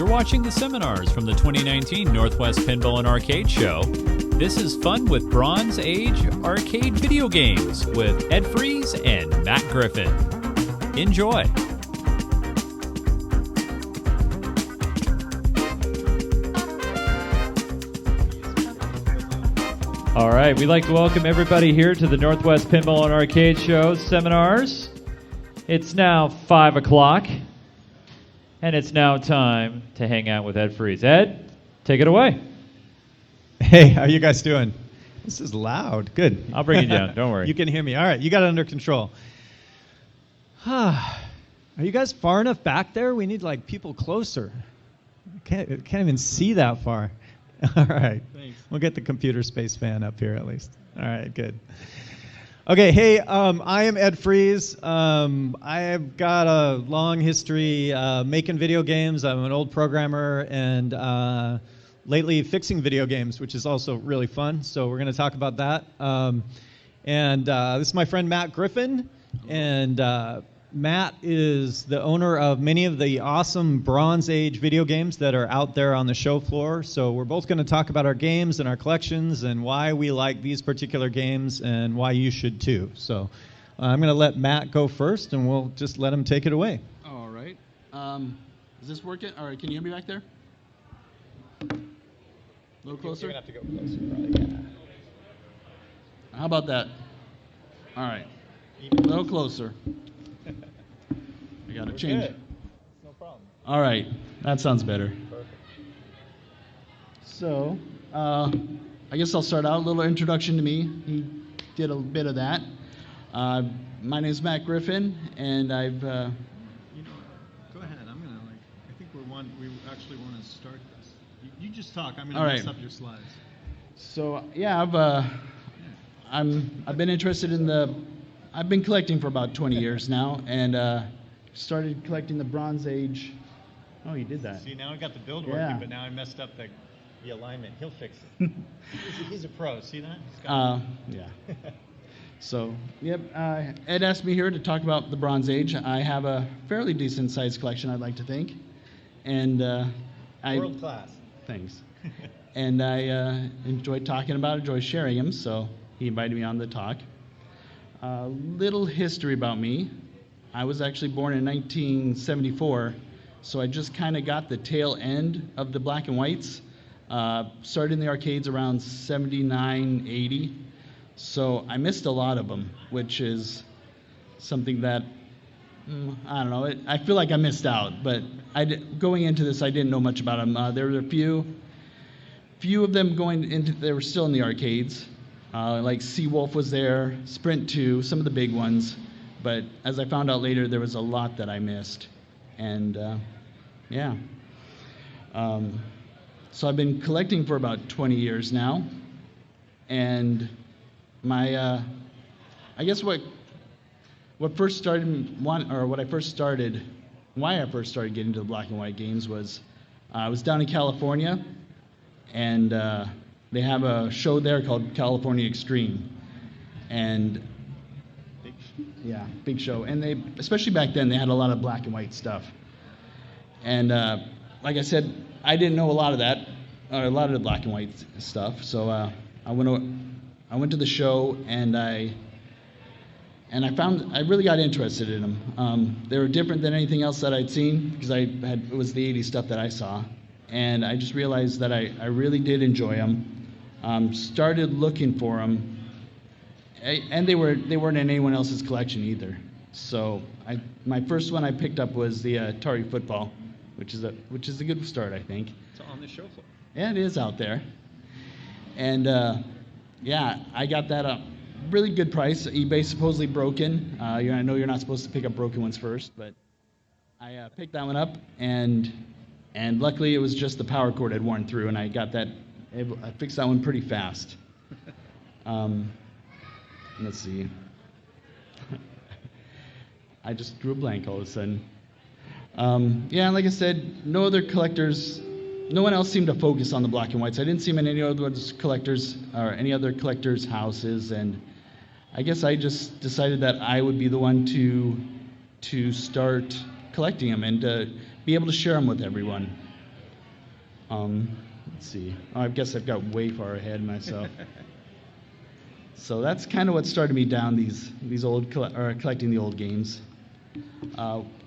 You're watching the seminars from the 2019 Northwest Pinball and Arcade Show. This is fun with Bronze Age arcade video games with Ed Fries and Matt Griffin. Enjoy. All right, we'd like to welcome everybody here to the Northwest Pinball and Arcade Show seminars. It's now 5 o'clock, and it's now time to hang out with Ed Fries. Ed, take it away. Hey, how you guys doing? This is loud. Good. I'll bring you down. Don't worry. You can hear me. All right, you got it under control. Are you guys far enough back there? We need like people closer. Can't even see that far. All right. Thanks. We'll get the computer space fan up here at least. All right, good. Okay, hey, I am Ed Fries. I've got a long history making video games. I'm an old programmer and lately fixing video games, which is also really fun. So we're going to talk about that. This is my friend Matt Griffin. And Matt is the owner of many of the awesome Bronze Age video games that are out there on the show floor. So we're both going to talk about our games and our collections and why we like these particular games and why you should too. So I'm going to let Matt go first, and we'll just let him take it away. All right. Is this working? All right, can you hear me back there? A little closer? You're going to have to go closer, probably. Yeah. How about that? All right. A little closer. I got to change. Good. No problem. All right. That sounds better. Perfect. So, I guess I'll start out. A little introduction to me. He did a bit of that. My name is Matt Griffin, and I've... Go ahead. I'm going to I think we actually want to start this. You just talk. I'm going to mess up your slides. So, yeah, I've been interested in I've been collecting for about 20 years now, and started collecting the Bronze Age. Oh, you did that. See, now I got the build working, but now I messed up the alignment. He'll fix it. He's a pro. See that? Yeah. So, yep. Ed asked me here to talk about the Bronze Age. I have a fairly decent sized collection, I'd like to think, and world class. Thanks. And I enjoy talking about it, enjoy sharing them. So he invited me on the talk. Little history about me. I was actually born in 1974, so I just kind of got the tail end of the black and whites. Started in the arcades around 79, 80, so I missed a lot of them, which is something that, I don't know, I feel like I missed out, but going into this, I didn't know much about them. There were a few of them they were still in the arcades. Like Seawolf was there, Sprint 2, some of the big ones. But as I found out later, there was a lot that I missed. And, yeah. So I've been collecting for about 20 years now. And my, I guess why I first started getting into the black and white games was I was down in California, and they have a show there called California Extreme. And yeah, big show. And they, especially back then, they had a lot of black and white stuff. And like I said, I didn't know a lot of that, or a lot of the black and white stuff. So I went to the show, and I really got interested in them. They were different than anything else that I'd seen, because it was the 80s stuff that I saw. And I just realized that I really did enjoy them. Started looking for them. And they weren't in anyone else's collection either. So my first one I picked up was the Atari Football, which is a good start, I think. It's on the show floor. Yeah, it is out there. And yeah, I got that a really good price. eBay supposedly broken. I know you're not supposed to pick up broken ones first, but I picked that one up, and luckily it was just the power cord had worn through, and I fixed that one pretty fast. Let's see. I just drew a blank all of a sudden. Yeah, like I said, no one else seemed to focus on the black and whites. I didn't see them in any other collectors or any other collectors' houses, and I guess I just decided that I would be the one to start collecting them and to be able to share them with everyone. Let's see. Oh, I guess I've got way far ahead myself. So that's kind of what started me down these old collecting the old games.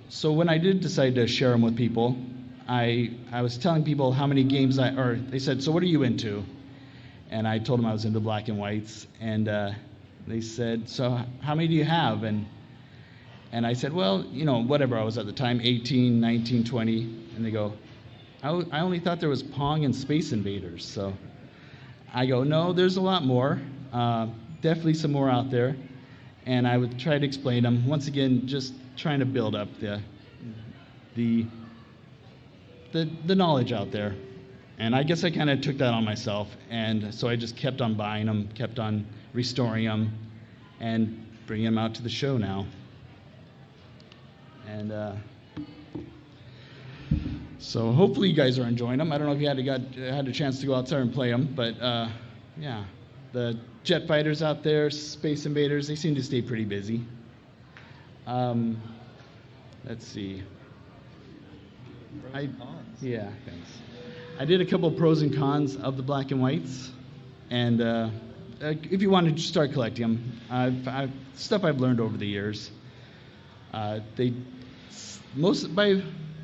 So when I did decide to share them with people, I was telling people how many games they said, so what are you into? And I told them I was into black and whites, and they said, so how many do you have? And I said, well, whatever I was at the time, 18, 19, 20. And they go, I only thought there was Pong and Space Invaders. So I go, no, there's a lot more. Definitely some more out there. And I would try to explain them. Once again, just trying to build up the knowledge out there. And I guess I kind of took that on myself. And so I just kept on buying them, kept on restoring them, and bringing them out to the show now. And so hopefully you guys are enjoying them. I don't know if you had a chance to go outside and play them, but yeah, the jet fighters out there, Space Invaders, they seem to stay pretty busy. Let's see. Yeah, thanks. I did a couple of pros and cons of the black and whites, and if you want to start collecting them, stuff I've learned over the years.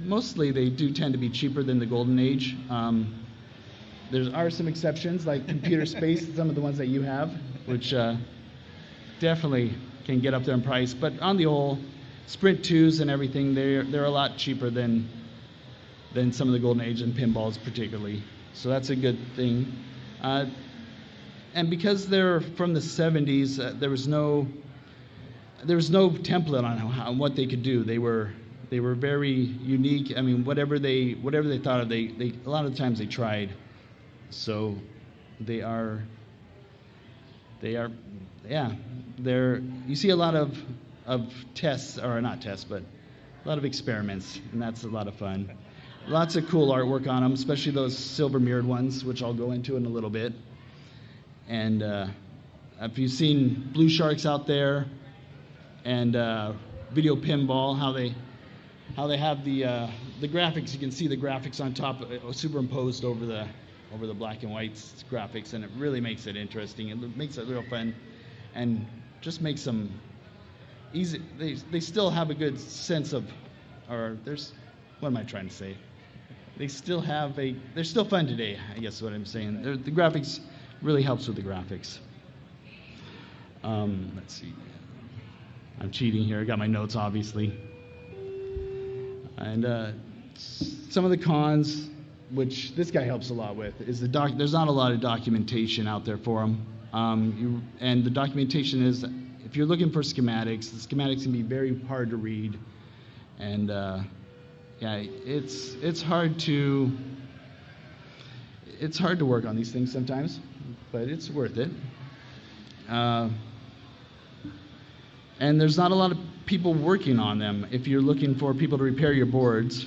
Mostly they do tend to be cheaper than the golden age. There are some exceptions, like Computer Space, some of the ones that you have, which definitely can get up there in price. But on the whole, Sprint 2s and everything, they're a lot cheaper than some of the golden age and pinballs particularly. So that's a good thing. And because they're from the 70s, there was no template on what they could do. They were very unique. I mean, whatever they thought of, they a lot of the times they tried. So they are you see a lot of tests, or not tests, but a lot of experiments, and that's a lot of fun. Lots of cool artwork on them, especially those silver mirrored ones, which I'll go into in a little bit. And if you've seen Blue Sharks out there, and Video Pinball, how they have the graphics. You can see the graphics on top, superimposed over the black and white graphics, and it really makes it interesting. It makes it real fun, and just makes them easy. They still have a good sense of, what am I trying to say? They're still fun today, I guess is what I'm saying. The graphics really helps with the graphics. Let's see. I'm cheating here. I got my notes, obviously. And some of the cons, which this guy helps a lot with, is there's not a lot of documentation out there for them. And the documentation is, if you're looking for schematics, the schematics can be very hard to read. And yeah, it's hard to work on these things sometimes, but it's worth it. And there's not a lot of people working on them. If you're looking for people to repair your boards,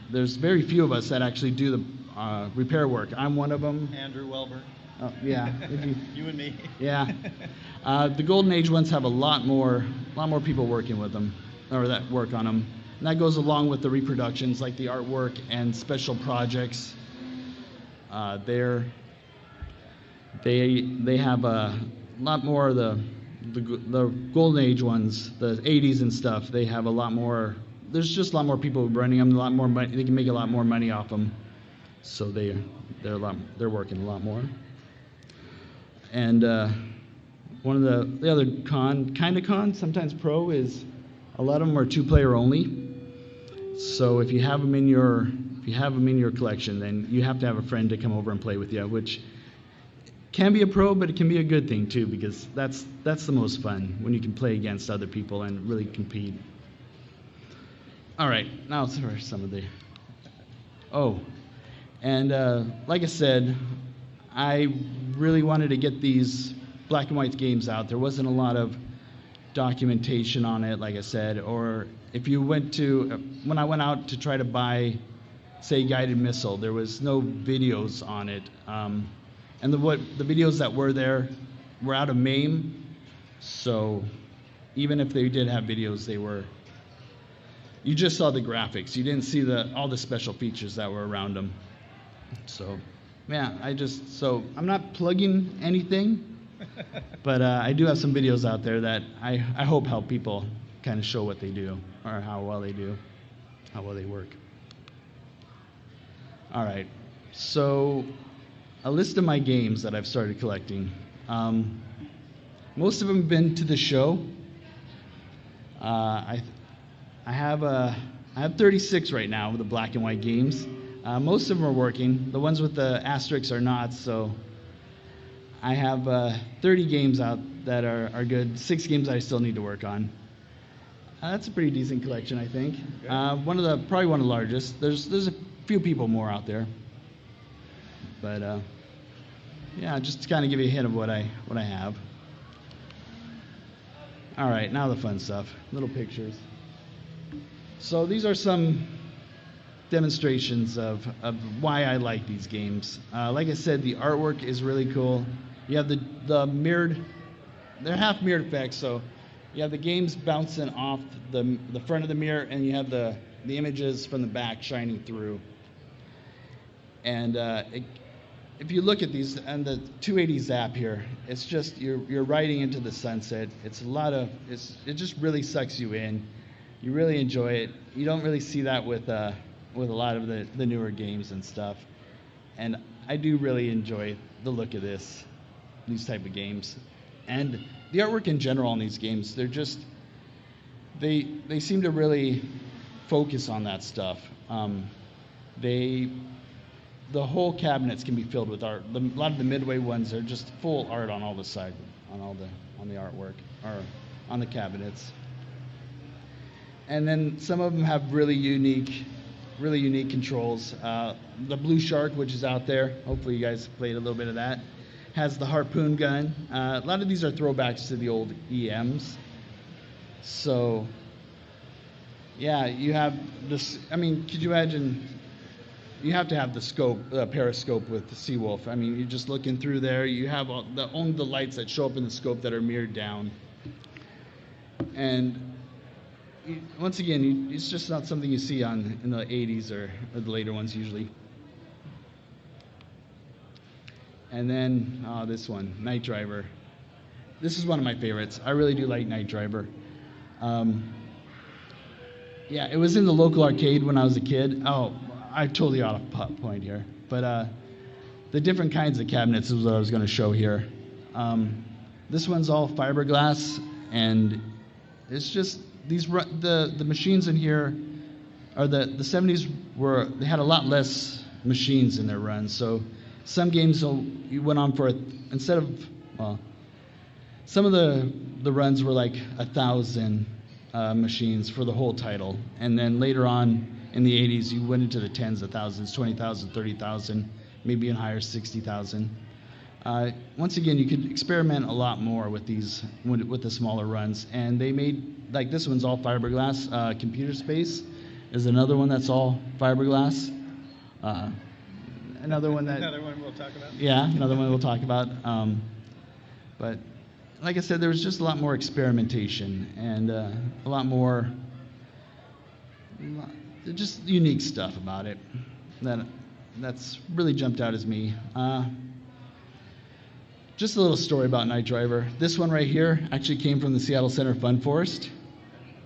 there's very few of us that actually do the repair work. I'm one of them. Andrew Welber. Oh, yeah. You and me. Yeah. The Golden Age ones have a lot more people working with them, or that work on them. And that goes along with the reproductions, like the artwork and special projects. They have a lot more of the Golden Age ones, the 80s and stuff. They have a lot more. There's just a lot more people running them. A lot more money. They can make a lot more money off them. So they're working a lot more. And one of the other con, sometimes pro, is a lot of them are 2-player only. So if you have them in your collection, then you have to have a friend to come over and play with you, which can be a pro, but it can be a good thing too, because that's the most fun, when you can play against other people and really compete. All right, now for some of the. Oh, and like I said, I really wanted to get these black and white games out. There wasn't a lot of documentation on it, like I said, or if you went to, when I went out to try to buy, say, Guided Missile, there was no videos on it. And the videos that were there were out of MAME, so even if they did have videos, they were you just saw the graphics. You didn't see all the special features that were around them. So, yeah, so I'm not plugging anything, but I do have some videos out there that I hope help people kind of show what they do or how well they do, how well they work. All right, so a list of my games that I've started collecting. Most of them have been to the show. I have 36 right now with the black and white games. Most of them are working. The ones with the asterisks are not, so I have 30 games out that are good. 6 games I still need to work on. That's a pretty decent collection, I think. Probably one of the largest. There's a few people more out there, but yeah, just to kind of give you a hint of what I have. All right, now the fun stuff. Little pictures. So these are some demonstrations of why I like these games. Like I said, the artwork is really cool. You have the mirrored, they're half mirrored effects, so you have the games bouncing off the front of the mirror, and you have the images from the back shining through. And if you look at these and the 280 zap here, it's just you're riding into the sunset. It just really sucks you in. You really enjoy it. You don't really see that with a lot of the newer games and stuff. And I do really enjoy the look of these type of games. And the artwork in general on these games, they seem to really focus on that stuff. The whole cabinets can be filled with art. A lot of the midway ones are just full art on all the side, on the artwork or on the cabinets. And then some of them have really unique controls. The Blue Shark, which is out there, hopefully you guys played a little bit of that, has the harpoon gun. A lot of these are throwbacks to the old EMs. So, yeah, you have this. I mean, could you imagine? You have to have the scope, periscope with the Seawolf. I mean, you're just looking through there. You have only the lights that show up in the scope that are mirrored down. And once again, it's just not something you see in the 80s or the later ones usually. And then this one, Night Driver. This is one of my favorites. I really do like Night Driver. Yeah, it was in the local arcade when I was a kid. Oh, I'm totally out of point here. But the different kinds of cabinets is what I was going to show here. This one's all fiberglass, and it's just the machines in here, or the 70s they had a lot less machines in their runs. So some games you went on for some of the runs were like 1,000 machines for the whole title, and then later on in the 80s you went into the tens of thousands, 20,000, 30,000, maybe even higher, 60,000. Once again, you could experiment a lot more with the smaller runs, and they made, like this one's all fiberglass. Computer Space is another one that's all fiberglass. Another one we'll talk about. Yeah, another one we'll talk about. But like I said, there was just a lot more experimentation and a lot more just unique stuff about it that's really jumped out as me. Just a little story about Night Driver. This one right here actually came from the Seattle Center Fun Forest.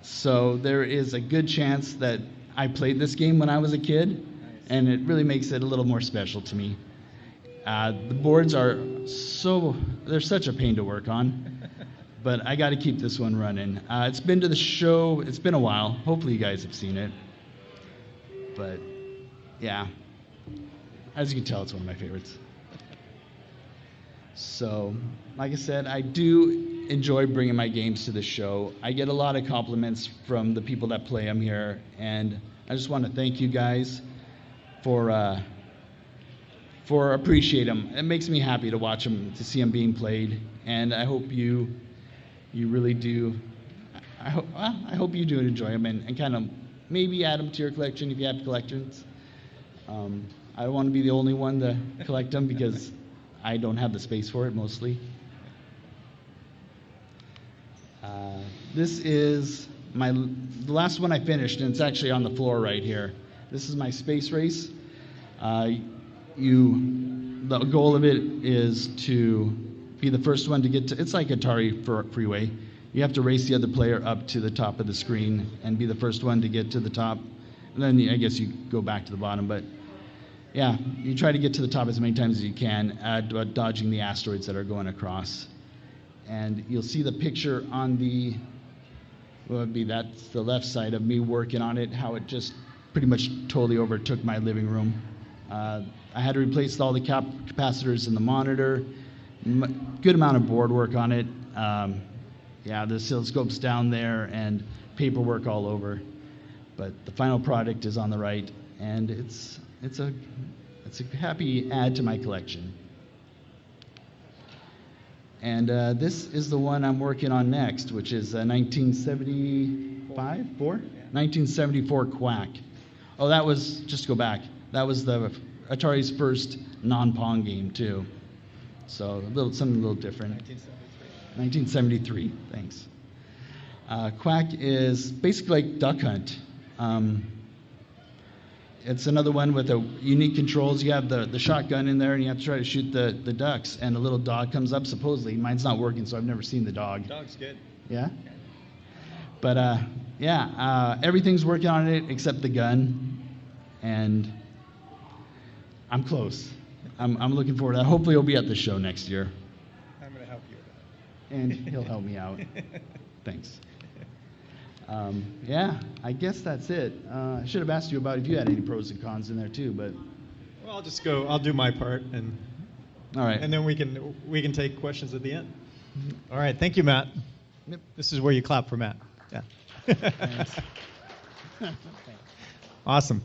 So there is a good chance that I played this game when I was a kid, and it really makes it a little more special to me. The boards they're such a pain to work on, but I got to keep this one running. It's been to the show, it's been a while. Hopefully you guys have seen it. But yeah, as you can tell, it's one of my favorites. So, like I said, I do enjoy bringing my games to the show. I get a lot of compliments from the people that play them here, and I just want to thank you guys for appreciating them. It makes me happy to watch them, to see them being played, and I hope you really do. I hope you do enjoy them and kind of maybe add them to your collection if you have collections. I don't want to be the only one to collect them because I don't have the space for it mostly. This is the last one I finished, and it's actually on the floor right here. This is my space race. The goal of it is to be the first one to get to. It's like Atari Freeway. You have to race the other player up to the top of the screen and be the first one to get to the top. And then I guess you go back to the bottom, but yeah, you try to get to the top as many times as you can, dodging the asteroids that are going across. And you'll see the picture on that's the left side of me working on it, how it just pretty much totally overtook my living room. I had to replace all the capacitors in the monitor, good amount of board work on it. The oscilloscope's down there and paperwork all over. But the final product is on the right, and it's a happy add to my collection. And this is the one I'm working on next, which is 1974 Quack. Oh, that was, just to go back, that was the Atari's first non-Pong game too. So something a little different. 1973, thanks. Quack is basically like Duck Hunt. It's another one with unique controls. You have the shotgun in there, and you have to try to shoot the ducks. And a little dog comes up. Supposedly, mine's not working, so I've never seen the dog. Dog's good. Yeah. But everything's working on it except the gun, and I'm close. I'm looking forward to that. Hopefully, it'll be at the show next year. I'm going to help you with that. And he'll help me out. Thanks. I guess that's it. I should have asked you about if you had any pros and cons in there too, but. Well, I'll do my part, and all right. And then we can take questions at the end. All right, thank you, Matt. Yep. This is where you clap for Matt. Yeah. Thanks. Awesome.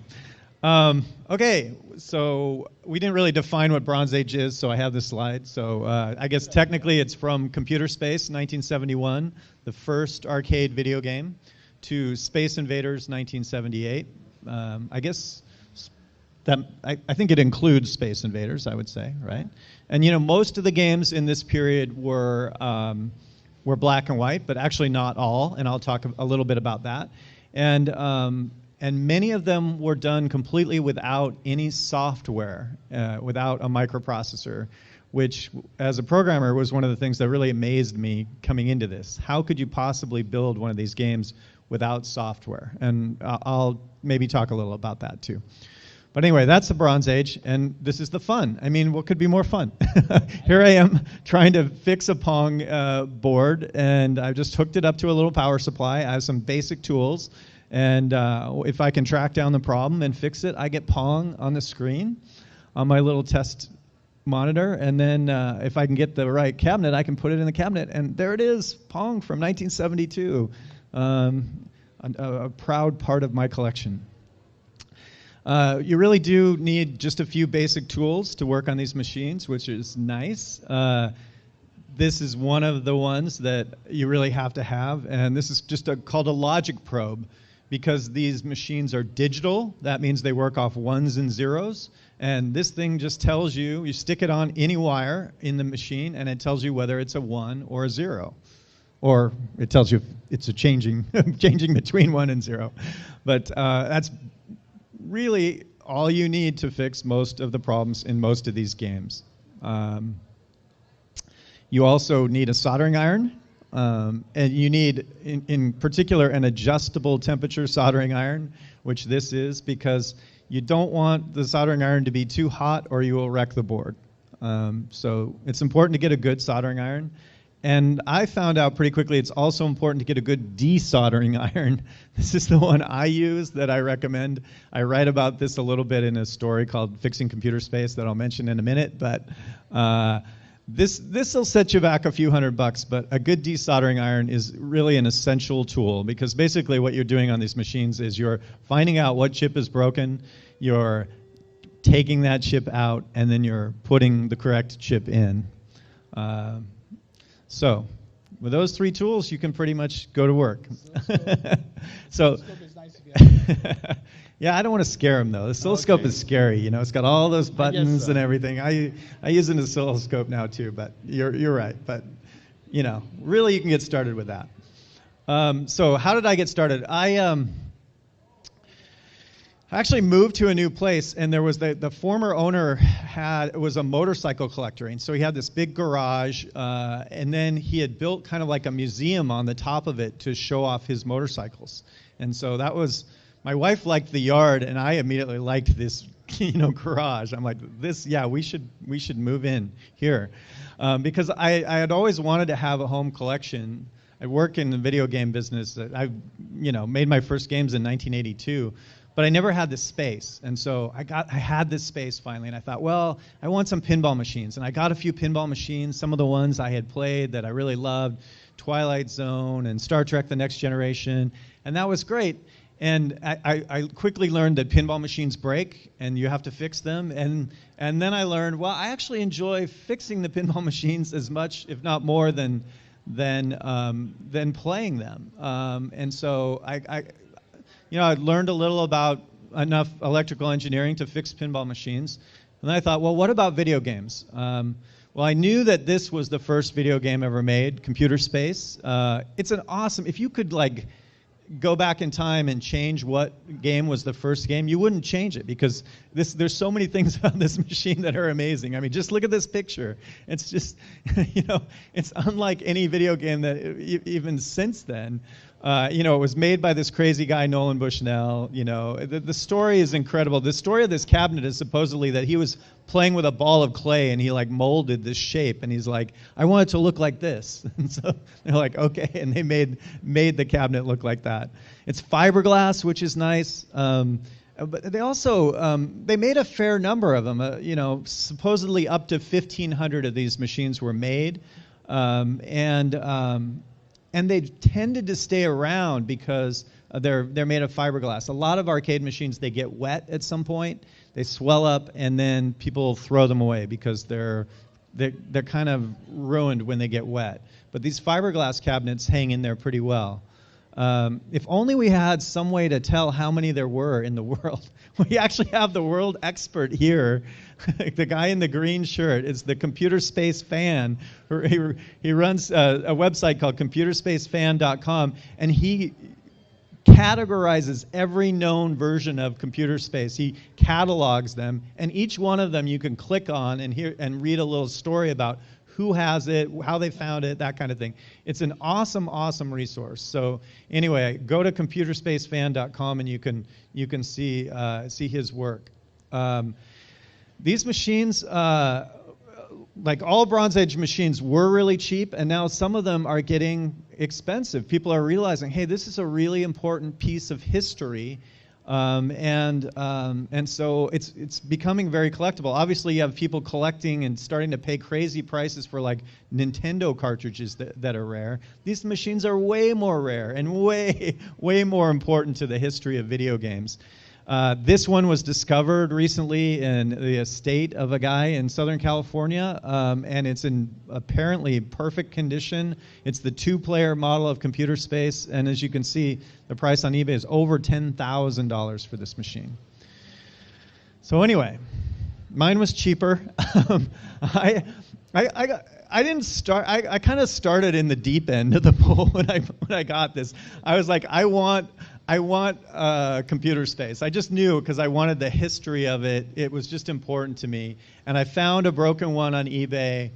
Okay, so we didn't really define what Bronze Age is, so I have this slide. So I guess technically it's from Computer Space, 1971, the first arcade video game, to Space Invaders, 1978. I guess that I think it includes Space Invaders, I would say, right? And most of the games in this period were black and white, but actually not all, and I'll talk a little bit about that. And many of them were done completely without any software, without a microprocessor, which, as a programmer, was one of the things that really amazed me coming into this. How could you possibly build one of these games without software? And I'll maybe talk a little about that, too. But anyway, that's the Bronze Age, and this is the fun. I mean, what could be more fun? Here I am trying to fix a Pong board, and I've just hooked it up to a little power supply. I have some basic tools. And if I can track down the problem and fix it, I get Pong on the screen on my little test monitor. And then if I can get the right cabinet, I can put it in the cabinet. And there it is, Pong from 1972, a proud part of my collection. You really do need just a few basic tools to work on these machines, which is nice. This is one of the ones that you really have to have. And this is just called a logic probe. Because these machines are digital, that means they work off ones and zeros. And this thing just tells you stick it on any wire in the machine, and it tells you whether it's a 1 or a 0. Or it tells you if it's a changing between 1 and 0. But that's really all you need to fix most of the problems in most of these games. You also need a soldering iron. And you need, in particular, an adjustable temperature soldering iron, which this is, because you don't want the soldering iron to be too hot or you will wreck the board. So it's important to get a good soldering iron. And I found out pretty quickly it's also important to get a good desoldering iron. This is the one I use that I recommend. I write about this a little bit in a story called Fixing Computer Space that I'll mention in a minute. But this will set you back a few $100, but a good desoldering iron is really an essential tool, because basically what you're doing on these machines is you're finding out what chip is broken, you're taking that chip out, and then you're putting the correct chip in. So with those three tools, you can pretty much go to work. So. Yeah, I don't want to scare him, though. The oscilloscope is scary. It's got all those buttons and everything. I use an oscilloscope now, too, but you're right. But, really, you can get started with that. So how did I get started? I actually moved to a new place, and there was the former owner was a motorcycle collector, and so he had this big garage, and then he had built kind of like a museum on the top of it to show off his motorcycles. And so that was, my wife liked the yard, and I immediately liked this, garage. I'm like, we should move in here, because I had always wanted to have a home collection. I work in the video game business. I made my first games in 1982. But I never had this space, and so I had this space finally, and I thought, well, I want some pinball machines, and I got a few pinball machines, some of the ones I had played that I really loved, Twilight Zone and Star Trek: The Next Generation, and that was great. And I quickly learned that pinball machines break, and you have to fix them, and then I learned, well, I actually enjoy fixing the pinball machines as much, if not more, than playing them, and so I learned a little about enough electrical engineering to fix pinball machines. And then I thought, well, what about video games? Well, I knew that this was the first video game ever made, Computer Space. It's an awesome, if you could go back in time and change what game was the first game, you wouldn't change it, because there's so many things about this machine that are amazing. I mean, just look at this picture. It's just, it's unlike any video game that even since then. It was made by this crazy guy, Nolan Bushnell. The story is incredible. The story of this cabinet is supposedly that he was playing with a ball of clay, and he molded this shape, and he's like, I want it to look like this. And so they're like, okay, and they made the cabinet look like that. It's fiberglass, which is nice. But they also they made a fair number of them. Supposedly up to 1,500 of these machines were made, and they tended to stay around because they're made of fiberglass. A lot of arcade machines, they get wet at some point, they swell up, and then people throw them away because they're kind of ruined when they get wet. But these fiberglass cabinets hang in there pretty well. If only we had some way to tell how many there were in the world. We actually have the world expert here. The guy in the green shirt is the Computer Space Fan. He runs a website called computerspacefan.com, and he categorizes every known version of Computer Space. He catalogs them, and each one of them you can click on and read a little story about who has it, how they found it, that kind of thing. It's an awesome, awesome resource. So anyway, go to computerspacefan.com and you can see his work. These machines, like all Bronze Age machines, were really cheap, and now some of them are getting expensive. People are realizing, hey, this is a really important piece of history. And so it's becoming very collectible. Obviously, you have people collecting and starting to pay crazy prices for Nintendo cartridges that are rare. These machines are way more rare and way more important to the history of video games. This one was discovered recently in the estate of a guy in Southern California, and it's in apparently perfect condition. It's the 2-player model of Computer Space, and as you can see, the price on eBay is over $10,000 for this machine. So anyway, mine was cheaper. I didn't start. I kind of started in the deep end of the pool when I got this. I was like, I want Computer Space. I just knew because I wanted the history of it. It was just important to me. And I found a broken one on eBay,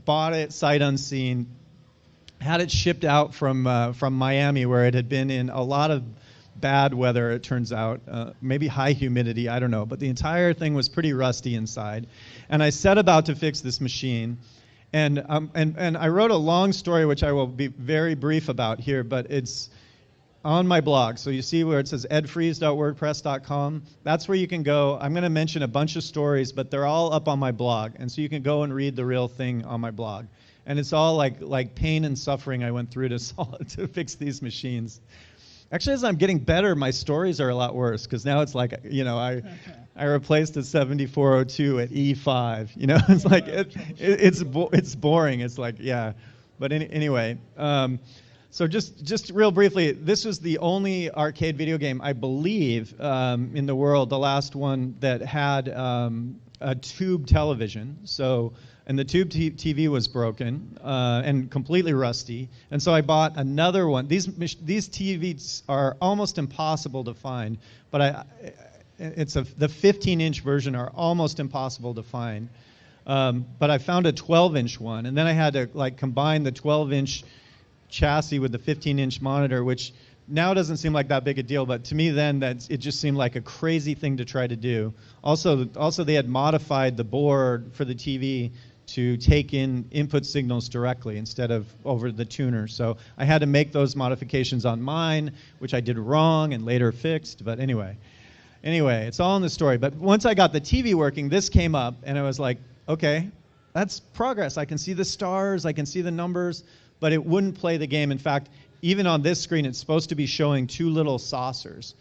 bought it sight unseen, had it shipped out from Miami, where it had been in a lot of bad weather, it turns out, maybe high humidity, I don't know. But the entire thing was pretty rusty inside. And I set about to fix this machine. And I wrote a long story, which I will be very brief about here, but it's on my blog. So you see where it says edfreeze.wordpress.com. That's where you can go. I'm going to mention a bunch of stories, but they're all up on my blog. And so you can go and read the real thing on my blog. And it's all like pain and suffering I went through to fix these machines. Actually, as I'm getting better, my stories are a lot worse, because now it's like, I replaced a 7402 at E5. It's like it's boring. It's like, yeah. But anyway, so just real briefly, this was the only arcade video game, I believe, in the world, the last one that had a tube television. So and the tube TV was broken and completely rusty. And so I bought another one. These TVs are almost impossible to find, but the 15-inch version are almost impossible to find. But I found a 12-inch one, and then I had to like combine the 12-inch chassis with the 15-inch monitor, which now doesn't seem like that big a deal, but to me then it just seemed like a crazy thing to try to do. Also they had modified the board for the TV to take in input signals directly instead of over the tuner. So I had to make those modifications on mine, which I did wrong and later fixed. But anyway, it's all in the story. But once I got the TV working, this came up, and I was like, okay, that's progress. I can see the stars, I can see the numbers, but it wouldn't play the game. In fact, even on this screen, it's supposed to be showing two little saucers.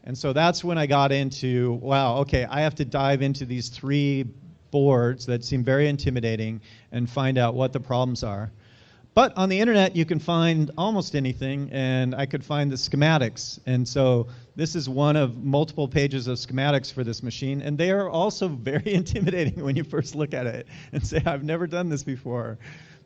And so that's when I got into, wow, okay, I have to dive into these three boards that seem very intimidating and find out what the problems are. But on the internet, you can find almost anything, and I could find the schematics. And so this is one of multiple pages of schematics for this machine, and they are also very intimidating when you first look at it and say, I've never done this before.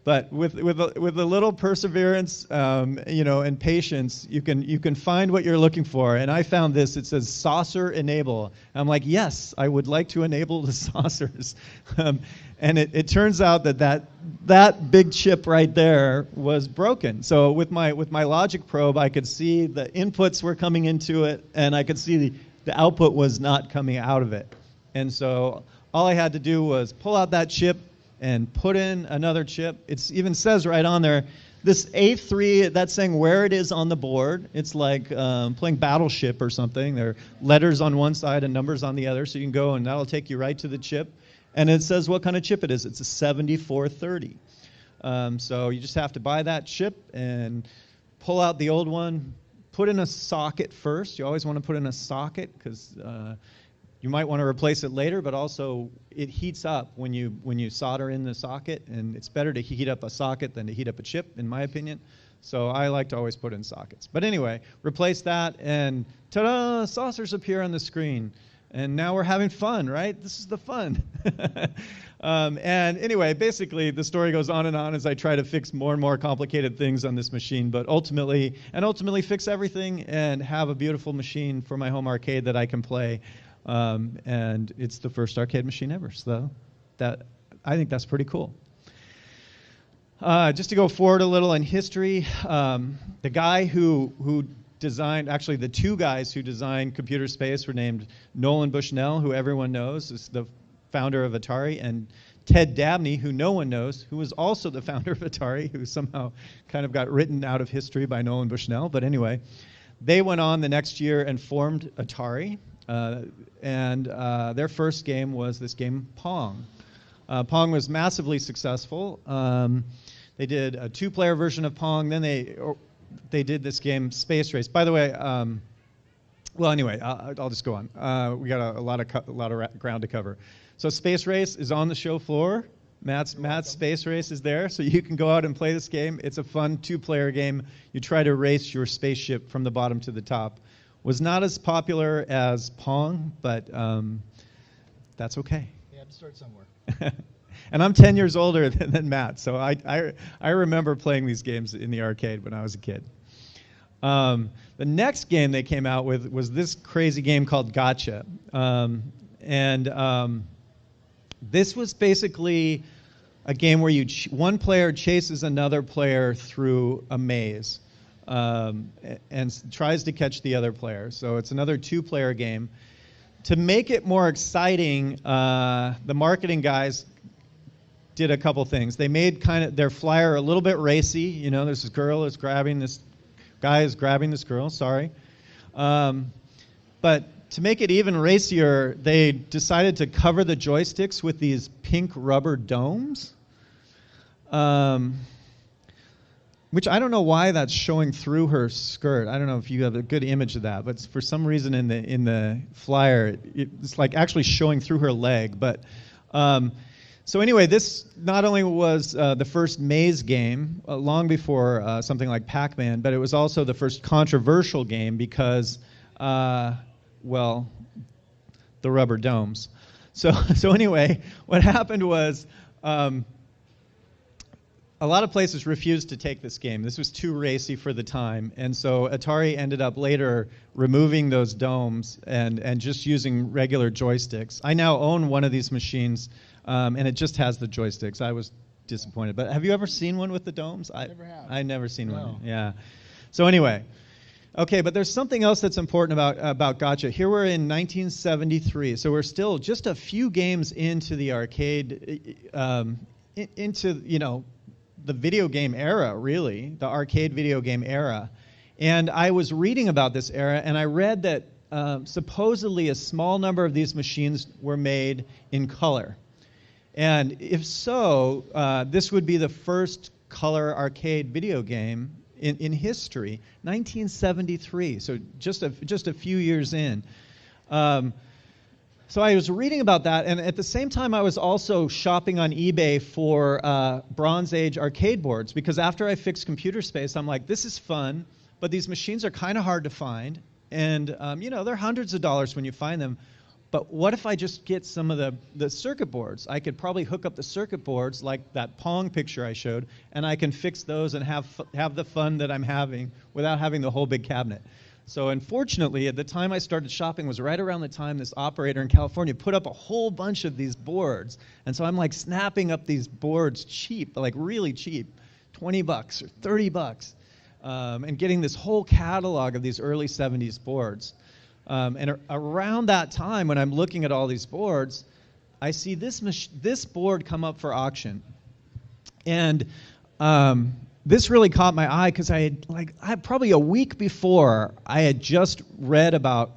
But with a little perseverance, and patience, you can find what you're looking for. And I found this. It says saucer enable. I'm like, yes, I would like to enable the saucers. And it turns out that big chip right there was broken. So with my logic probe, I could see the inputs were coming into it, and I could see the output was not coming out of it. And so all I had to do was pull out that chip and put in another chip. It even says right on there, this A3, that's saying where it is on the board. It's like playing Battleship or something. There are letters on one side and numbers on the other, so you can go and that'll take you right to the chip. And it says what kind of chip it is. It's a 7430. So you just have to buy that chip and pull out the old one, put in a socket first. You always want to put in a socket because you might want to replace it later, but also it heats up when you solder in the socket, and it's better to heat up a socket than to heat up a chip, in my opinion. So I like to always put in sockets. But anyway, replace that, and ta-da, saucers appear on the screen. And now we're having fun, right? This is the fun. And anyway, basically, the story goes on and on as I try to fix more and more complicated things on this machine, but ultimately fix everything and have a beautiful machine for my home arcade that I can play. And it's the first arcade machine ever, so I think that's pretty cool. Just to go forward a little in history, the guy who designed, actually the two guys who designed Computer Space were named Nolan Bushnell, who everyone knows is the founder of Atari, and Ted Dabney, who no one knows, who was also the founder of Atari, who somehow kind of got written out of history by Nolan Bushnell. But anyway, they went on the next year and formed Atari. And their first game was this game, Pong. Pong was massively successful. They did a two-player version of Pong. Then they did this game, Space Race. By the way, well, anyway, I'll just go on. We got a lot of ground to cover. So Space Race is on the show floor. Matt's Space Race is there, so you can go out and play this game. It's a fun two-player game. You try to race your spaceship from the bottom to the top. Was not as popular as Pong, but that's okay. You had to start somewhere. And I'm 10 years older than Matt, so I remember playing these games in the arcade when I was a kid. The next game they came out with was this crazy game called Gotcha. This was basically a game where one player chases another player through a maze. And tries to catch the other player. So it's another two-player game. To make it more exciting, the marketing guys did a couple things. They made their flyer a little bit racy. You know, this girl is grabbing this guy is grabbing this girl. Sorry, but to make it even racier, they decided to cover the joysticks with these pink rubber domes. Which I don't know why that's showing through her skirt. I don't know if you have a good image of that, but for some reason in the flyer, it's like actually showing through her leg. But so anyway, this not only was the first maze game, long before something like Pac-Man, but it was also the first controversial game because, the rubber domes. So anyway, what happened was A lot of places refused to take this game. This was too racy for the time, and so Atari ended up later removing those domes and just using regular joysticks. I now own one of these machines, and it just has the joysticks. I was disappointed. But have you ever seen one with the domes? Never have. I never seen No. one. Yeah. So anyway, okay, but there's something else that's important about Gotcha. Here we're in 1973, so we're still just a few games into the arcade, into the video game era, really, the arcade video game era. And I was reading about this era, and I read that supposedly a small number of these machines were made in color. And if so, this would be the first color arcade video game in history, 1973, so just a few years in. So I was reading about that, and at the same time I was also shopping on eBay for Bronze Age arcade boards, because after I fixed Computer Space, I'm like, this is fun, but these machines are kind of hard to find, and they're hundreds of dollars when you find them. But what if I just get some of the circuit boards? I could probably hook up the circuit boards like that Pong picture I showed, and I can fix those and have the fun that I'm having without having the whole big cabinet. So unfortunately, at the time I started shopping was right around the time this operator in California put up a whole bunch of these boards. And so I'm like snapping up these boards cheap, like really cheap, $20 or $30, and getting this whole catalog of these early 70s boards. And around that time, when I'm looking at all these boards, I see this board come up for auction. And this really caught my eye because I had probably a week before I had just read about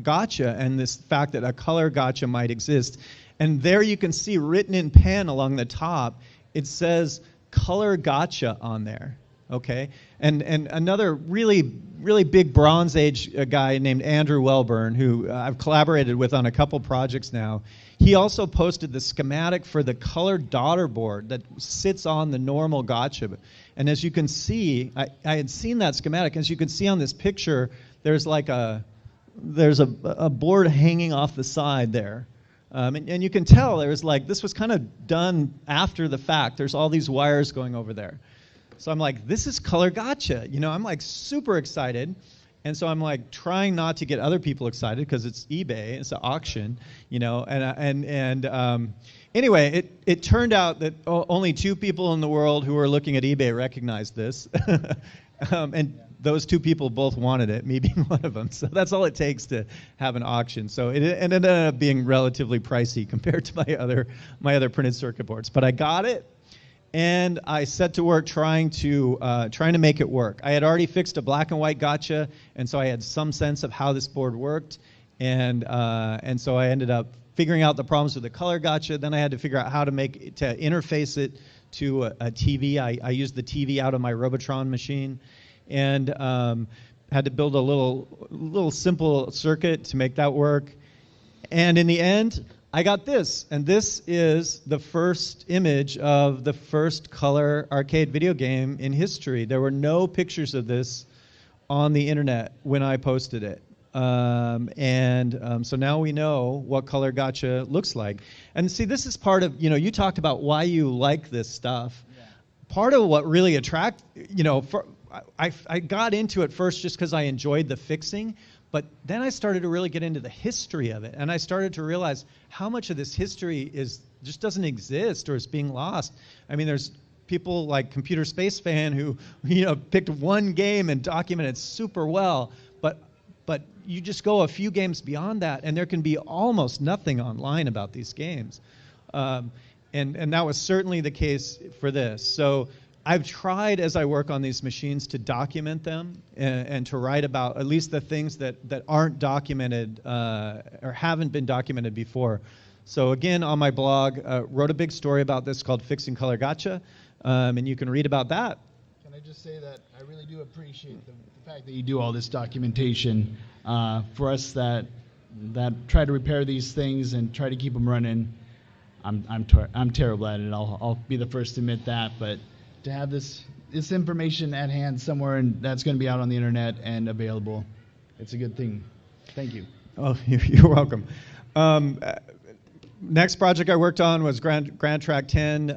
Gotcha and this fact that a color Gotcha might exist. And there you can see written in pen along the top, it says color Gotcha on there. Okay, and another really big Bronze Age guy named Andrew Wellburn, who I've collaborated with on a couple projects now. He also posted the schematic for the colored daughter board that sits on the normal Gotcha. And as you can see, I had seen that schematic. As you can see on this picture, there's a board hanging off the side there. And you can tell this was kind of done after the fact. There's all these wires going over there. So I'm like, this is color Gotcha. I'm like super excited. And so I'm like trying not to get other people excited because it's eBay, it's an auction, anyway, it turned out that only 2 people in the world who were looking at eBay recognized this. And those 2 people both wanted it, me being one of them. So that's all it takes to have an auction. So it ended up being relatively pricey compared to my other printed circuit boards. But I got it. And I set to work trying to make it work. I had already fixed a black and white Gotcha, and so I had some sense of how this board worked. And so I ended up figuring out the problems with the color Gotcha. Then I had to figure out how to interface it to a TV. I used the TV out of my Robotron machine, and had to build a little simple circuit to make that work. And in the end, I got this, and this is the first image of the first color arcade video game in history. There were no pictures of this on the internet when I posted it. So now we know what color Gotcha looks like. And see, this is part of, you talked about why you like this stuff. Yeah. Part of what really I got into it first just because I enjoyed the fixing. But then I started to really get into the history of it, and I started to realize how much of this history just doesn't exist or is being lost. I mean, there's people like Computer Space Fan who picked one game and documented super well, but you just go a few games beyond that, and there can be almost nothing online about these games, and that was certainly the case for this. So I've tried, as I work on these machines, to document them and to write about at least the things that aren't documented or haven't been documented before. So again, on my blog, wrote a big story about this called Fixing Color Gotcha, and you can read about that. Can I just say that I really do appreciate the fact that you do all this documentation for us that try to repair these things and try to keep them running. I'm terrible at it. I'll be the first to admit that, but to have this information at hand somewhere and that's going to be out on the internet and available, it's a good thing. Thank you. Oh, you're welcome. Next project I worked on was Gran Trak 10,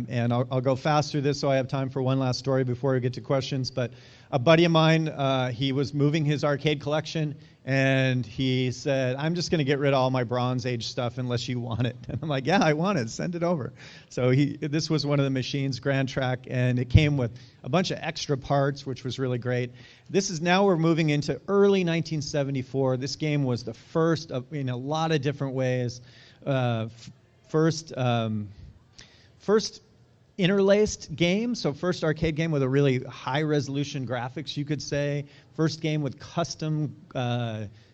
and I'll go fast through this so I have time for one last story before we get to questions. But a buddy of mine, he was moving his arcade collection, and he said, I'm just going to get rid of all my Bronze Age stuff unless you want it. And I'm like, yeah, I want it. Send it over. So this was one of the machines, Gran Trak, and it came with a bunch of extra parts, which was really great. Now we're moving into early 1974. This game was the first in a lot of different ways. First interlaced game, so first arcade game with a really high resolution graphics, you could say. First game with custom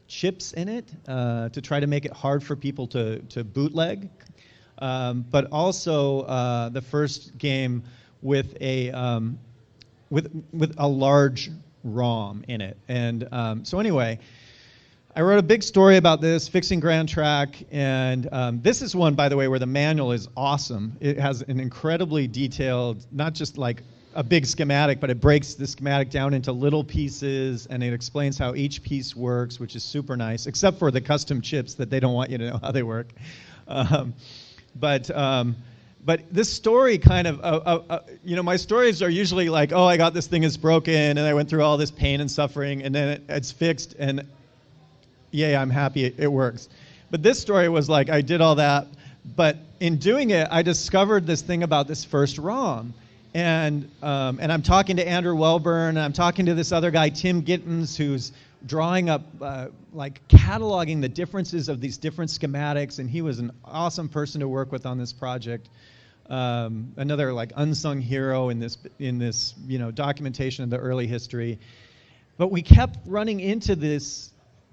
chips in it to try to make it hard for people to bootleg. But also the first game with a large ROM in it. And so anyway, I wrote a big story about this, fixing Gran Trak, and this is one, by the way, where the manual is awesome. It has an incredibly detailed, not just like a big schematic, but it breaks the schematic down into little pieces, and it explains how each piece works, which is super nice, except for the custom chips that they don't want you to know how they work. But this story kind of, my stories are usually like, oh, I got this thing, it's broken, and I went through all this pain and suffering, and then it's fixed, and yay, I'm happy it works. But this story was like, I did all that, but in doing it, I discovered this thing about this first ROM. And I'm talking to Andrew Welburn, and I'm talking to this other guy, Tim Gittens, who's drawing up, cataloging the differences of these different schematics, and he was an awesome person to work with on this project. Another unsung hero in this documentation of the early history. But we kept running into this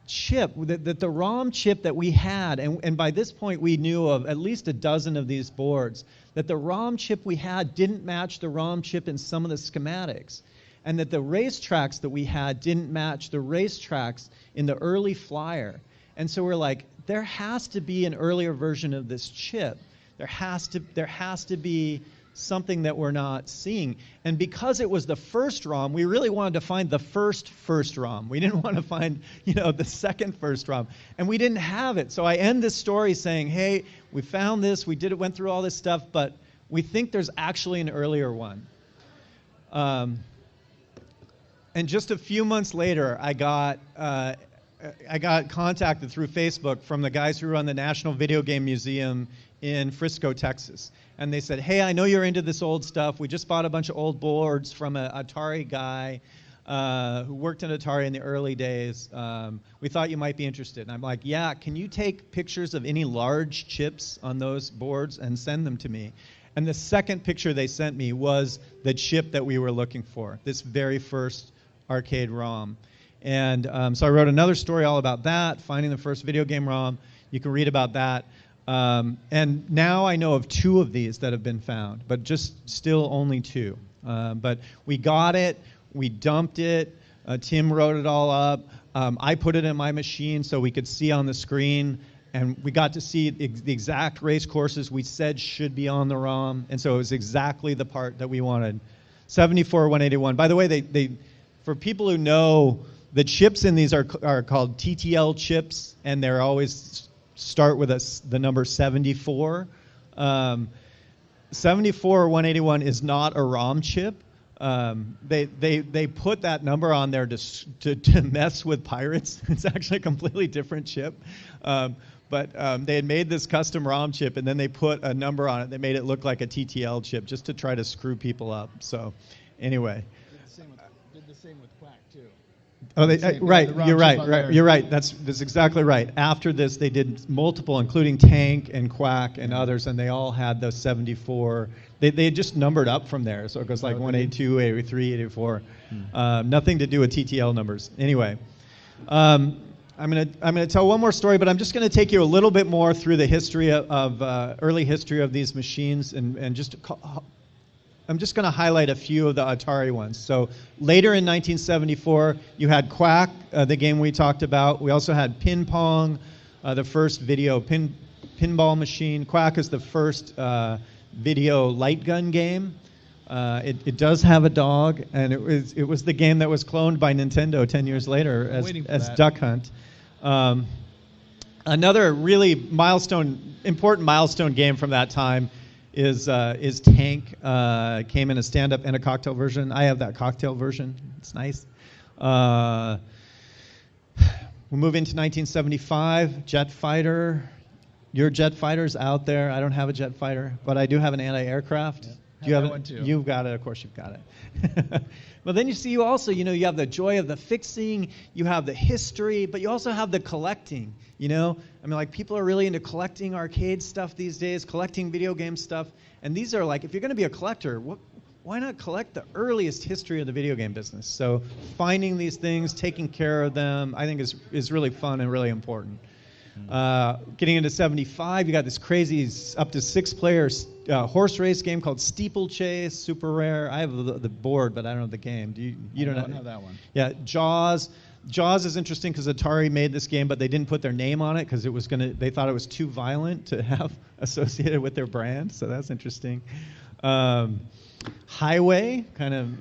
chip, the ROM chip that we had, and by this point we knew of at least a dozen of these boards, that the ROM chip we had didn't match the ROM chip in some of the schematics, and that the racetracks that we had didn't match the racetracks in the early Flyer. And so we're like, there has to be an earlier version of this chip. There has to be something that we're not seeing. And because it was the first ROM, we really wanted to find the first ROM. We didn't want to find, the second first ROM. And we didn't have it. So I end this story saying, hey, we found this, went through all this stuff, but we think there's actually an earlier one. And just a few months later, I got contacted through Facebook from the guys who run the National Videogame Museum in Frisco, Texas. And they said, hey, I know you're into this old stuff. We just bought a bunch of old boards from an Atari guy who worked in Atari in the early days. We thought you might be interested. And I'm like, yeah, can you take pictures of any large chips on those boards and send them to me? And the second picture they sent me was the chip that we were looking for, this very first arcade ROM. And so I wrote another story all about that, finding the first video game ROM. You can read about that. And now I know of 2 of these that have been found, but just still only 2. But we got it, we dumped it, Tim wrote it all up. I put it in my machine so we could see on the screen, and we got to see the exact race courses we said should be on the ROM, and so it was exactly the part that we wanted. 74 181. By the way, they for people who know, the chips in these are called TTL chips, and they're always start with the number 74. 74 181 is not a ROM chip. They put that number on there to mess with pirates. It's actually a completely different chip. But they had made this custom ROM chip, and then they put a number on it. They made it look like a TTL chip just to try to screw people up. So anyway. Did the same with Quack, too. Oh, right. You're right. You're right. That's exactly right. After this, they did multiple, including Tank and Quack and others, and they all had those 74. They just numbered up from there, so it goes like 182, 183, 184. Nothing to do with TTL numbers. Anyway, I'm gonna tell one more story, but I'm just gonna take you a little bit more through the history of early history of these machines, and just. I'm just going to highlight a few of the Atari ones. So later in 1974, you had Quack, the game we talked about. We also had Pin Pong, the first video pinball machine. Quack is the first video light gun game. It does have a dog, and it was the game that was cloned by Nintendo 10 years later as Duck Hunt. Another really important milestone game from that time is Tank. Came in a stand-up and a cocktail version. I have that cocktail version. It's nice. We move into 1975. Jet fighter. Your jet fighter's out there. I don't have a jet fighter, but I do have an anti-aircraft. Yeah. Do you have one too. You've got it. Of course, you've got it. But then you also, you have the joy of the fixing. You have the history, but you also have the collecting. I mean, like, people are really into collecting arcade stuff these days, collecting video game stuff. And these are like, if you're going to be a collector, why not collect the earliest history of the video game business? So finding these things, taking care of them, I think is really fun and really important. Getting into 75, you got this crazy up to 6-player horse race game called Steeplechase, super rare. I have the board, but I don't have the game. You don't have that one. Yeah, Jaws. Jaws is interesting because Atari made this game, but they didn't put their name on it because they thought it was too violent to have associated with their brand. So that's interesting. Highway, kind of,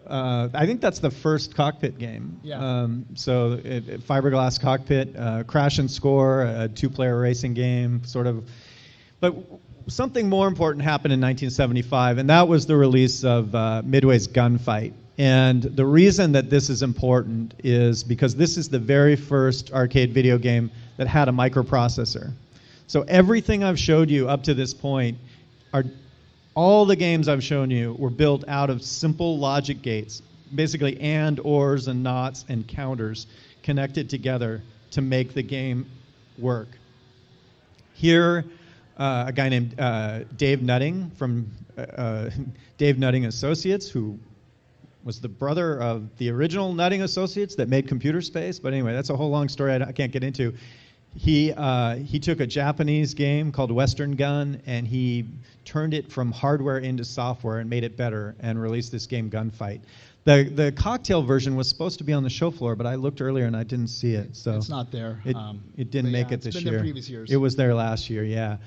I think that's the first cockpit game. Yeah. So fiberglass cockpit, Crash and Score, a 2-player racing game, sort of. But something more important happened in 1975, and that was the release of Midway's Gunfight. And the reason that this is important is because this is the very first arcade video game that had a microprocessor. So everything I've showed you up to this point all the games I've shown you were built out of simple logic gates, basically and, ors, and nots, and counters connected together to make the game work. Here, a guy named Dave Nutting from Dave Nutting Associates, who was the brother of the original Nutting Associates that made Computer Space. But anyway, that's a whole long story I can't get into. He took a Japanese game called Western Gun, and he turned it from hardware into software and made it better and released this game, Gunfight. The cocktail version was supposed to be on the show floor, but I looked earlier and I didn't see it. So it's not there. It didn't make it this year. It's been there previous years. It was there last year, yeah.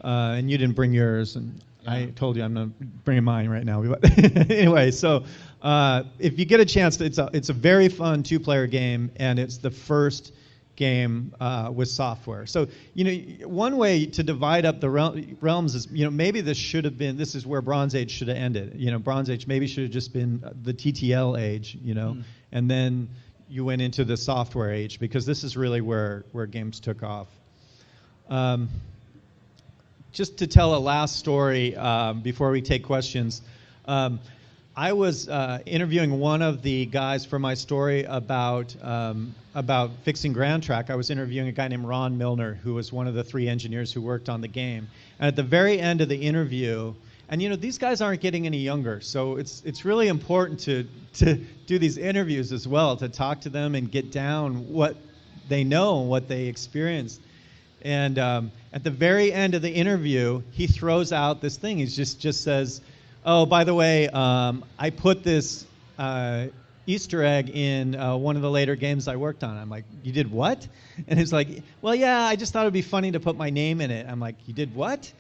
And you didn't bring yours, and I told you I'm not bringing mine right now. Anyway, so if you get a chance, it's a very fun 2-player game, and it's the first game with software. So, one way to divide up the realms is, maybe this is where Bronze Age should have ended. Bronze Age maybe should have just been the TTL age, and then you went into the software age, because this is really where games took off. Just to tell a last story before we take questions. I was interviewing one of the guys for my story about fixing Gran Trak. I was interviewing a guy named Ron Milner, who was one of the 3 engineers who worked on the game. And at the very end of the interview, and these guys aren't getting any younger, so it's really important to do these interviews as well, to talk to them and get down what they know, what they experienced. And at the very end of the interview, he throws out this thing. He just says, "Oh, by the way, I put this Easter egg in one of the later games I worked on." I'm like, "You did what?" And he's like, "Well, yeah, I just thought it'd be funny to put my name in it." I'm like, "You did what?"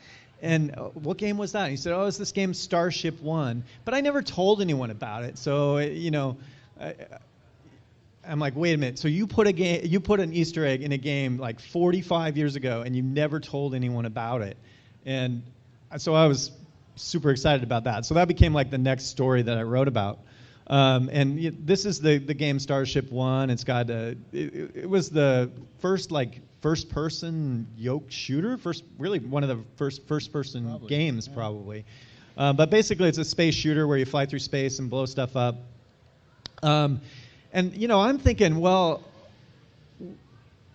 And what game was that? And he said, "Oh, it's this game Starship 1. But I never told anyone about it." So, I'm like, "Wait a minute. So you put an Easter egg in a game like 45 years ago, and you never told anyone about it?" And so I was super excited about that. So that became like the next story that I wrote about. And this is the game Starship 1. It's got it was the first person yoke shooter, really one of the first person games, probably. But basically it's a space shooter where you fly through space and blow stuff up. And I'm thinking, well,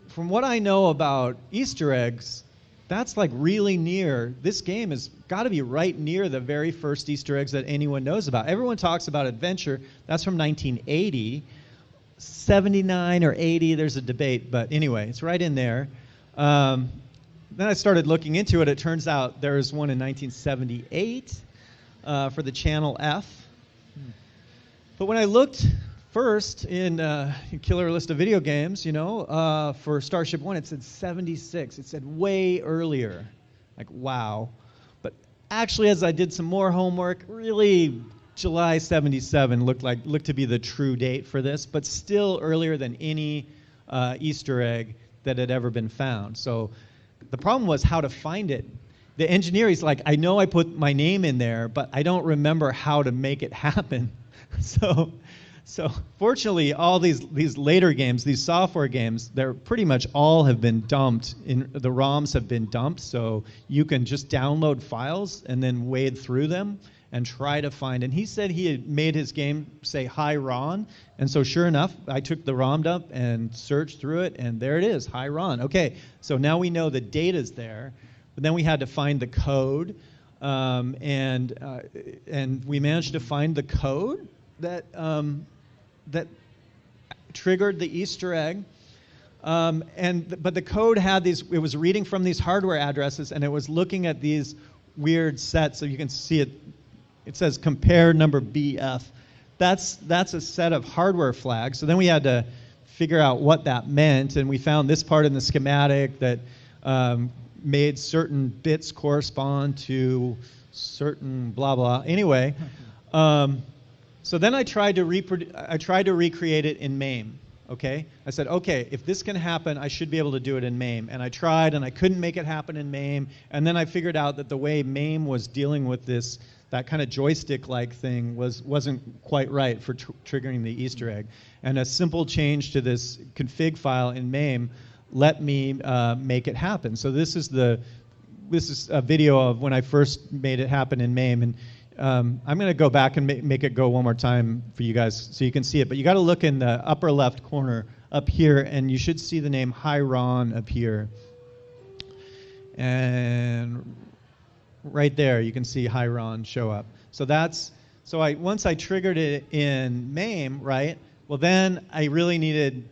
from what I know about Easter eggs, that's like really near. This game has got to be right near the very first Easter eggs that anyone knows about. Everyone talks about Adventure. That's from 1980. 79 or 80, there's a debate, but anyway, it's right in there. Then I started looking into it. It turns out there was one in 1978 for the Channel F. But when I looked first in Killer List of Video Games, for Starship 1, it said 76. It said way earlier. Like, wow. But actually, as I did some more homework, really July 77 looked to be the true date for this, but still earlier than any Easter egg that had ever been found. So the problem was how to find it. The engineer, he's like, I know I put my name in there, but I don't remember how to make it happen. So fortunately, all these later games, these software games, they're pretty much all have been dumped. The ROMs have been dumped, so you can just download files and then wade through them and try to find. And he said he had made his game say "Hi Ron," and so sure enough, I took the ROM dump and searched through it, and there it is, "Hi Ron." Okay, so now we know the data's there, but then we had to find the code, and we managed to find the code that triggered the Easter egg. But the code had these, it was reading from these hardware addresses, and it was looking at these weird sets. So you can see it, it says compare number BF. That's a set of hardware flags. So then we had to figure out what that meant, and we found this part in the schematic that made certain bits correspond to certain blah blah. Anyway, so then I tried to recreate it in MAME. Okay, I said, okay, if this can happen, I should be able to do it in MAME. And I tried, and I couldn't make it happen in MAME. And then I figured out that the way MAME was dealing with that kind of joystick-like thing wasn't quite right for triggering the Easter egg. And a simple change to this config file in MAME let me make it happen. So this is a video of when I first made it happen in MAME. And I'm going to go back and make it go one more time for you guys so you can see it. But you got to look in the upper left corner up here, and you should see the name Hi Ron appear. And right there, you can see Hi Ron show up. So once I triggered it in MAME, right? Well, then I really needed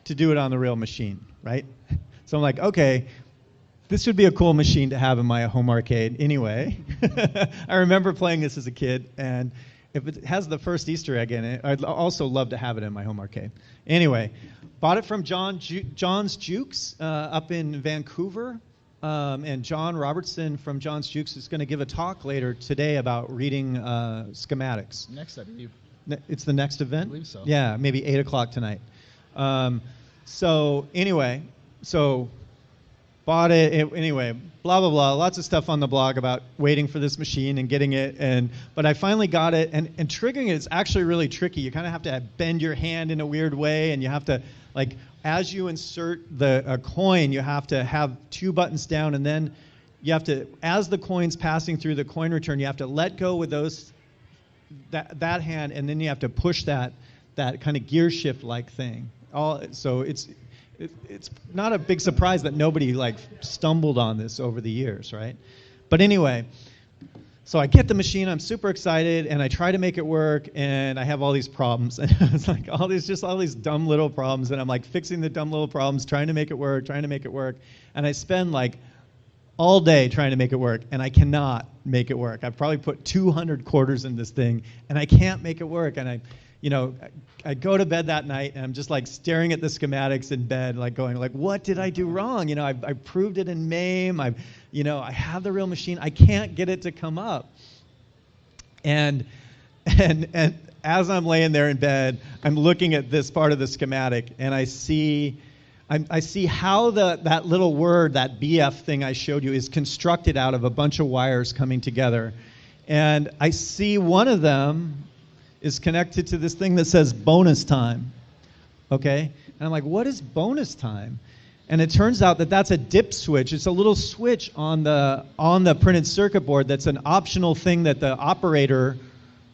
to do it on the real machine, right? So I'm like, okay, this would be a cool machine to have in my home arcade anyway. I remember playing this as a kid, and if it has the first Easter egg in it, I'd also love to have it in my home arcade. Anyway, bought it from John's Jukes up in Vancouver, and John Robertson from John's Jukes is going to give a talk later today about reading schematics. Next, I believe. It's the next event? I believe so. Yeah, maybe 8 o'clock tonight. So anyway, bought it anyway, blah, blah, blah. Lots of stuff on the blog about waiting for this machine and getting it. But I finally got it. And triggering it is actually really tricky. You kind of have to bend your hand in a weird way. And you have to, like, as you insert a coin, you have to have 2 buttons down. And then you have to, as the coin's passing through the coin return, you have to let go with that hand. And then you have to push that kind of gear shift-like thing. So it's not a big surprise that nobody stumbled on this over the years, right? But anyway, so I get the machine, I'm super excited, and I try to make it work, and I have all these problems, and it's like all these dumb little problems, and I'm like fixing the dumb little problems, trying to make it work, and I spend all day trying to make it work, and I cannot make it work. I've probably put 200 quarters in this thing, and I can't make it work, and I go to bed that night, and I'm just staring at the schematics in bed, going what did I do wrong? I proved it in MAME. I have the real machine. I can't get it to come up. And as I'm laying there in bed, I'm looking at this part of the schematic, and I see how that little word, that BF thing I showed you, is constructed out of a bunch of wires coming together. And I see one of them is connected to this thing that says bonus time, okay? And I'm like, what is bonus time? And it turns out that that's a dip switch. It's a little switch on the printed circuit board that's an optional thing that the operator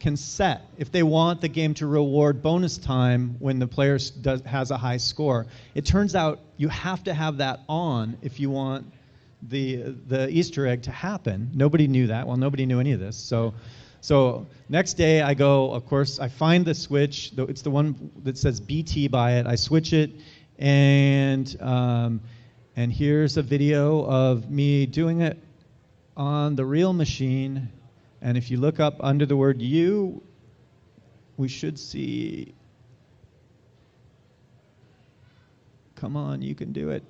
can set if they want the game to reward bonus time when the player has a high score. It turns out you have to have that on if you want the Easter egg to happen. Nobody knew that. Well, nobody knew any of this. So next day I go, of course, I find the switch. It's the one that says BT by it. I switch it, and here's a video of me doing it on the real machine. And if you look up under the word U, we should see, come on, you can do it.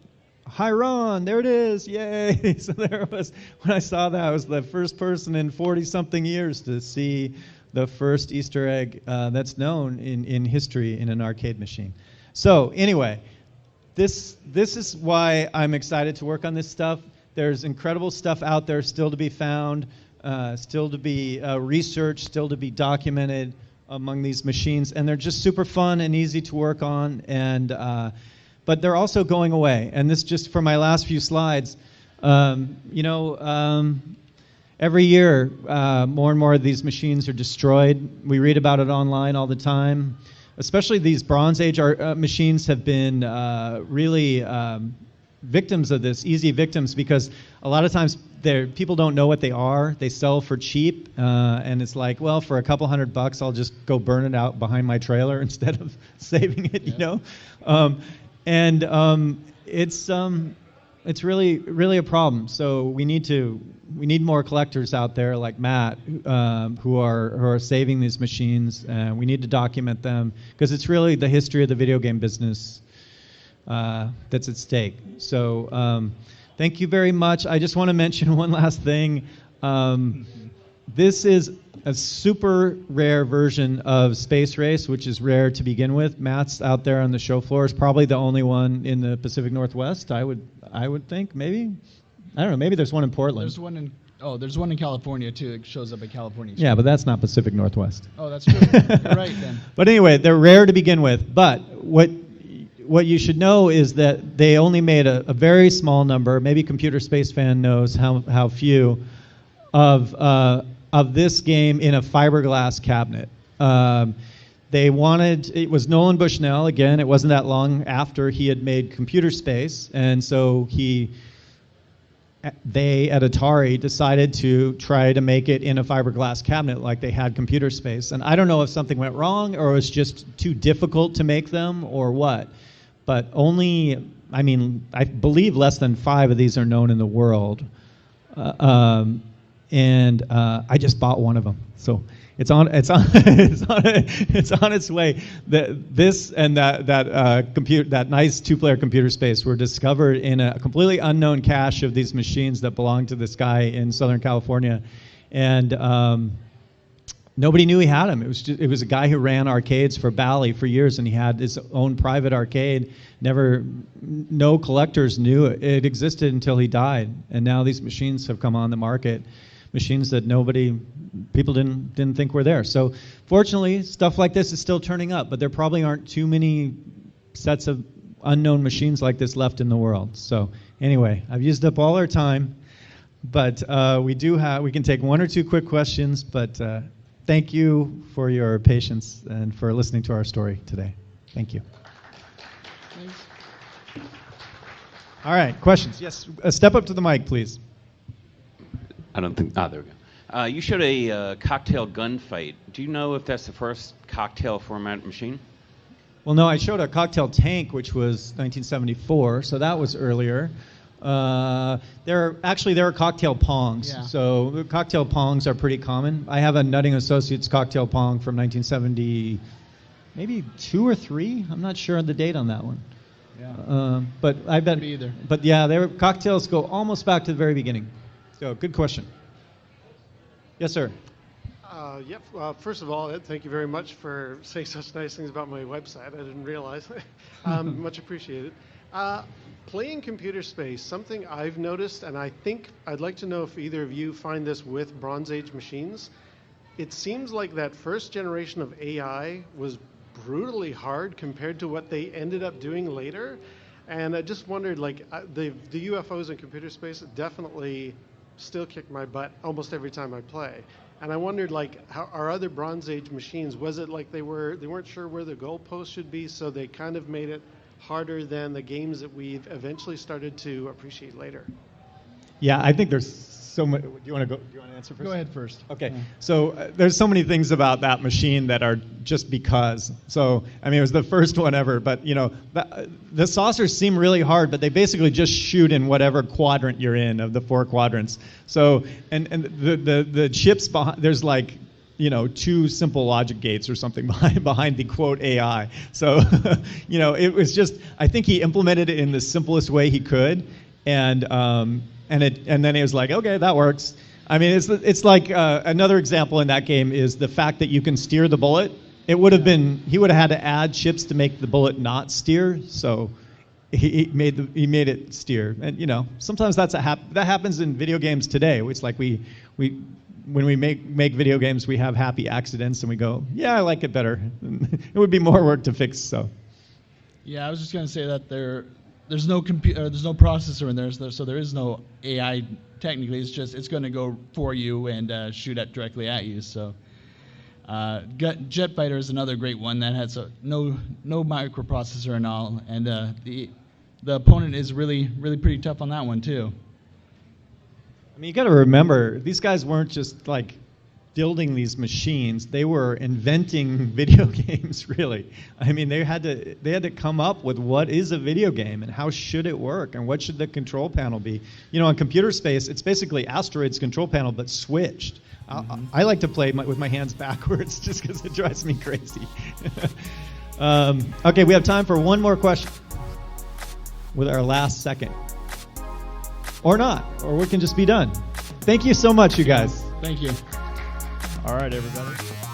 Hi, Ron, there it is, yay. So there it was, when I saw that, I was the first person in 40-something years to see the first Easter egg that's known in history in an arcade machine. So anyway, this is why I'm excited to work on this stuff. There's incredible stuff out there still to be found, still to be researched, still to be documented among these machines, and they're just super fun and easy to work on. And but they're also going away. And this just for my last few slides. Every year, more and more of these machines are destroyed. We read about it online all the time. Especially these Bronze Age machines have been really victims of this, easy victims, because a lot of times people don't know what they are. They sell for cheap, and it's like, well, for a couple $100, I'll just go burn it out behind my trailer instead of saving it, you know? It's really a problem. So we need more collectors out there like Matt who are saving these machines. We need to document them because it's really the history of the video game business that's at stake. So thank you very much. I just want to mention one last thing. This is a super rare version of Space Race, which is rare to begin with. Matt's out there on the show floor is probably the only one in the Pacific Northwest. I would think maybe. I don't know. Maybe there's one in Portland. There's one in California too. It shows up at California. Yeah, but that's not Pacific Northwest. Oh, that's true. You're right then. But anyway, they're rare to begin with. But what you should know is that they only made a very small number. Maybe Computer Space Fan knows how few of this game in a fiberglass cabinet. It was Nolan Bushnell, again, it wasn't that long after he had made Computer Space, and so they at Atari decided to try to make it in a fiberglass cabinet like they had Computer Space. And I don't know if something went wrong or it was just too difficult to make them or what, but I believe less than 5 of these are known in the world. And I just bought one of them, so it's on its way. This and that nice 2-player Computer Space were discovered in a completely unknown cache of these machines that belonged to this guy in Southern California, and nobody knew he had them. It was a guy who ran arcades for Bally for years, and he had his own private arcade. No collectors knew it existed until he died, and now these machines have come on the market. Machines that people didn't think were there. So fortunately, stuff like this is still turning up, but there probably aren't too many sets of unknown machines like this left in the world. So anyway, I've used up all our time, but we can take 1 or 2 quick questions, but thank you for your patience and for listening to our story today. Thank you. Thanks. All right, questions. Yes, step up to the mic, please. I don't think. There we go. You showed a cocktail gunfight. Do you know if that's the first cocktail format machine? Well, no, I showed a cocktail tank, which was 1974, so that was earlier. There are cocktail pongs. Yeah. So the cocktail pongs are pretty common. I have a Nutting Associates cocktail pong from 1970, maybe 2 or 3. I'm not sure on the date on that one. Yeah. But I bet. Me either. But yeah, cocktails go almost back to the very beginning. So good question. Yes, sir. First of all, thank you very much for saying such nice things about my website. I didn't realize. Much appreciated. Playing Computer Space, something I've noticed, and I think I'd like to know if either of you find this with Bronze Age machines. It seems like that first generation of AI was brutally hard compared to what they ended up doing later. And I just wondered, the UFOs in Computer Space definitely still kick my butt almost every time I play. And I wondered, how are other Bronze Age machines, was it like they weren't sure where the goalpost should be, so they kind of made it harder than the games that we've eventually started to appreciate later? Yeah, I think there's so much. Do you want to answer first? Go ahead first. Okay. Yeah. So there's so many things about that machine that are just because. So, it was the first one ever, but, the saucers seem really hard, but they basically just shoot in whatever quadrant you're in of the 4 quadrants. So, and the chips behind, there's 2 simple logic gates or something behind the quote AI. So, it was just, I think he implemented it in the simplest way he could, and then he was like, okay, that works. It's like another example in that game is the fact that you can steer the bullet. He would have had to add chips to make the bullet not steer. So he made it steer. And you know, sometimes that happens in video games today. It's like when we make video games, we have happy accidents and we go, yeah, I like it better. It would be more work to fix. So. Yeah, I was just going to say that there's no processor in there, so there is no AI technically. It's going to go for you and shoot directly at you. So Jet Fighter is another great one that has no microprocessor and all, and the opponent is really pretty tough on that one too. I mean, you got to remember, these guys weren't just like building these machines; they were inventing video games. Really, I mean, they had to come up with what is a video game and how should it work and what should the control panel be. You know, in computer space, it's basically Asteroid's control panel but switched. I like to play with my hands backwards just because it drives me crazy. Okay, we have time for one more question with our last second. Or not, or we can just be done. Thank you so much, you guys. Thank you. All right, everybody.